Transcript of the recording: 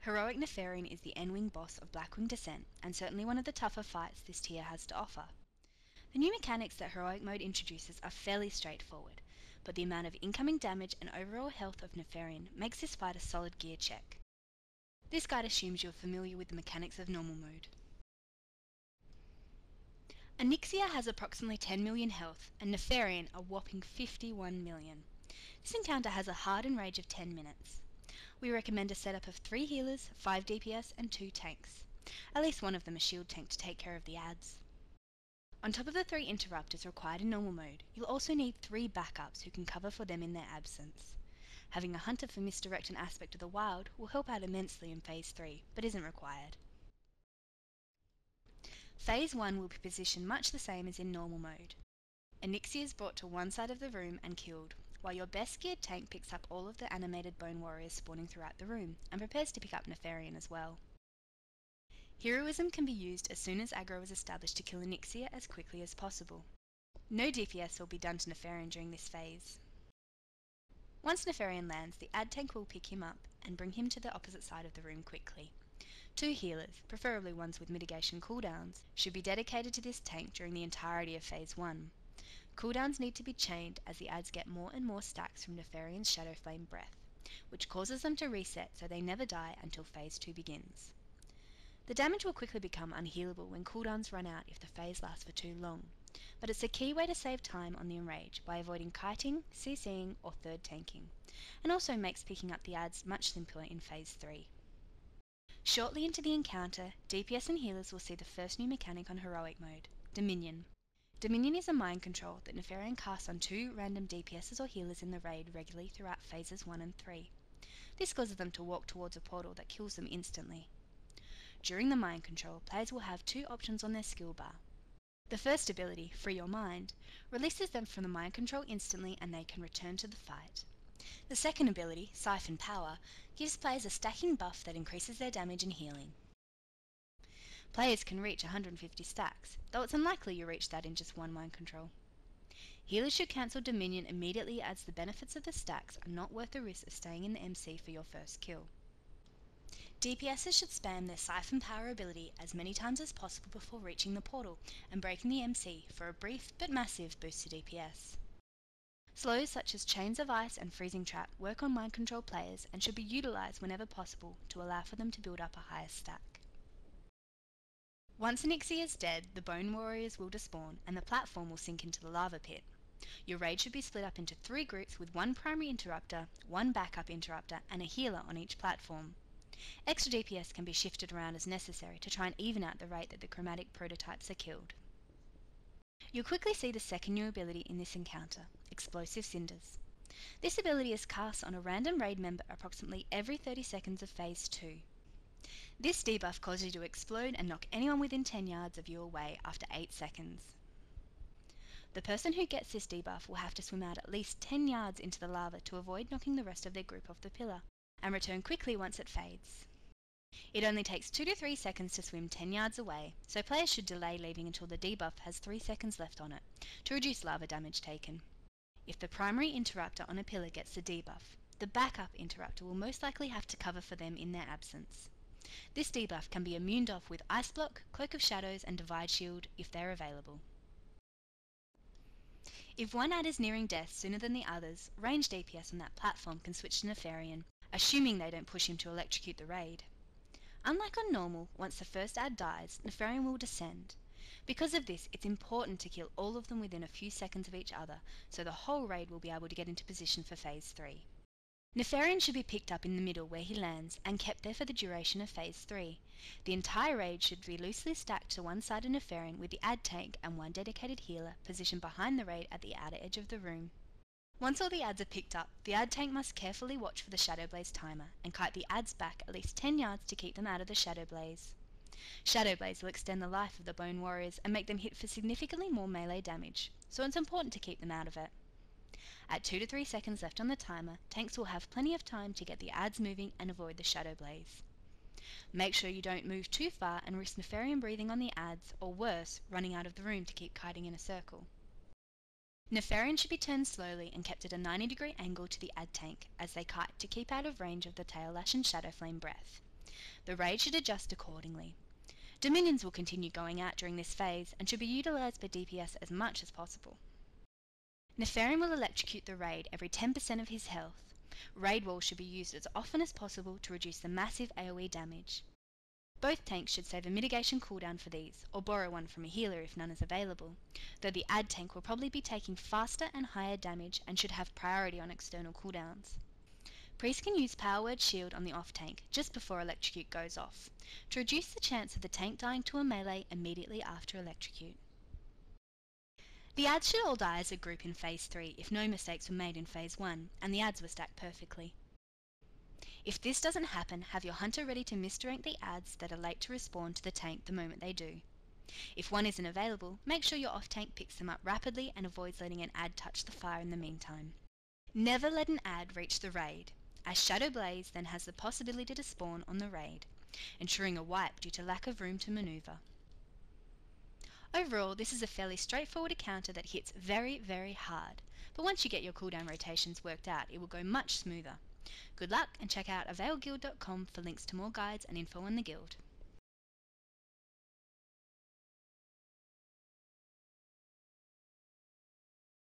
Heroic Nefarian is the N-Wing boss of Blackwing Descent, and certainly one of the tougher fights this tier has to offer. The new mechanics that Heroic Mode introduces are fairly straightforward, but the amount of incoming damage and overall health of Nefarian makes this fight a solid gear check. This guide assumes you are familiar with the mechanics of normal mode. Onyxia has approximately 10 million health, and Nefarian a whopping 51 million. This encounter has a hardened range of 10 minutes. We recommend a setup of 3 healers, 5 DPS and 2 tanks. At least one of them a shield tank to take care of the adds. On top of the 3 interrupters required in normal mode, you'll also need 3 backups who can cover for them in their absence. Having a hunter for misdirect and aspect of the wild will help out immensely in Phase 3, but isn't required. Phase 1 will be positioned much the same as in normal mode. Onyxia is brought to one side of the room and killed, while your best geared tank picks up all of the animated bone warriors spawning throughout the room, and prepares to pick up Nefarian as well. Heroism can be used as soon as aggro is established to kill Onyxia as quickly as possible. No DPS will be done to Nefarian during this phase. Once Nefarian lands, the ad tank will pick him up and bring him to the opposite side of the room quickly. 2 healers, preferably ones with mitigation cooldowns, should be dedicated to this tank during the entirety of Phase 1. Cooldowns need to be chained as the adds get more and more stacks from Nefarian's Shadow Flame breath, which causes them to reset so they never die until Phase 2 begins. The damage will quickly become unhealable when cooldowns run out if the phase lasts for too long, but it's a key way to save time on the enrage by avoiding kiting, CCing or third tanking, and also makes picking up the adds much simpler in Phase 3. Shortly into the encounter, DPS and healers will see the first new mechanic on Heroic Mode, Dominion. Dominion is a mind control that Nefarian casts on 2 random DPSs or healers in the raid regularly throughout Phases 1 and 3. This causes them to walk towards a portal that kills them instantly. During the mind control, players will have 2 options on their skill bar. The first ability, Free Your Mind, releases them from the mind control instantly and they can return to the fight. The second ability, Siphon Power, gives players a stacking buff that increases their damage and healing. Players can reach 150 stacks, though it's unlikely you reach that in just one mind control. Healers should cancel Dominion immediately as the benefits of the stacks are not worth the risk of staying in the MC for your first kill. DPSs should spam their Siphon Power ability as many times as possible before reaching the portal and breaking the MC for a brief but massive boost to DPS. Slows such as Chains of Ice and Freezing Trap work on mind control players and should be utilised whenever possible to allow for them to build up a higher stack. Once Onyxia is dead, the Bone Warriors will despawn and the platform will sink into the lava pit. Your raid should be split up into 3 groups with 1 primary interrupter, 1 backup interrupter and a healer on each platform. Extra DPS can be shifted around as necessary to try and even out the rate that the chromatic prototypes are killed. You'll quickly see the second new ability in this encounter, Explosive Cinders. This ability is cast on a random raid member approximately every 30 seconds of Phase 2. This debuff causes you to explode and knock anyone within 10 yards of you away after 8 seconds. The person who gets this debuff will have to swim out at least 10 yards into the lava to avoid knocking the rest of their group off the pillar, and return quickly once it fades. It only takes 2 to 3 seconds to swim 10 yards away, so players should delay leaving until the debuff has 3 seconds left on it, to reduce lava damage taken. If the primary interrupter on a pillar gets the debuff, the backup interrupter will most likely have to cover for them in their absence. This debuff can be immuned off with Ice Block, Cloak of Shadows and Divide Shield if they're available. If one ad is nearing death sooner than the others, ranged DPS on that platform can switch to Nefarian, assuming they don't push him to electrocute the raid. Unlike on normal, once the first ad dies, Nefarian will descend. Because of this, it's important to kill all of them within a few seconds of each other, so the whole raid will be able to get into position for Phase 3. Nefarian should be picked up in the middle where he lands and kept there for the duration of Phase 3. The entire raid should be loosely stacked to one side of Nefarian with the ad tank and 1 dedicated healer positioned behind the raid at the outer edge of the room. Once all the adds are picked up, the ad tank must carefully watch for the Shadow Blaze timer and kite the adds back at least 10 yards to keep them out of the Shadow Blaze. Shadow Blaze will extend the life of the Bone Warriors and make them hit for significantly more melee damage, so it's important to keep them out of it. At 2 to 3 seconds left on the timer, tanks will have plenty of time to get the adds moving and avoid the Shadow Blaze. Make sure you don't move too far and risk Nefarian breathing on the adds, or worse, running out of the room to keep kiting in a circle. Nefarian should be turned slowly and kept at a 90-degree angle to the ad tank as they kite to keep out of range of the Tail Lash and Shadow Flame breath. The raid should adjust accordingly. Dominions will continue going out during this phase and should be utilised by DPS as much as possible. Nefarian will electrocute the raid every 10% of his health. Raid walls should be used as often as possible to reduce the massive AoE damage. Both tanks should save a mitigation cooldown for these, or borrow one from a healer if none is available, though the AD tank will probably be taking faster and higher damage and should have priority on external cooldowns. Priest can use Power Word Shield on the off tank just before Electrocute goes off, to reduce the chance of the tank dying to a melee immediately after Electrocute. The ads should all die as a group in Phase 3 if no mistakes were made in Phase 1 and the ads were stacked perfectly. If this doesn't happen, have your hunter ready to misdirect the ads that are late to respawn to the tank the moment they do. If one isn't available, make sure your off tank picks them up rapidly and avoids letting an ad touch the fire in the meantime. Never let an ad reach the raid, as Shadow Blaze then has the possibility to spawn on the raid, ensuring a wipe due to lack of room to manoeuvre. Overall, this is a fairly straightforward encounter that hits very, very hard, but once you get your cooldown rotations worked out, it will go much smoother. Good luck, and check out availedguild.com for links to more guides and info on the guild.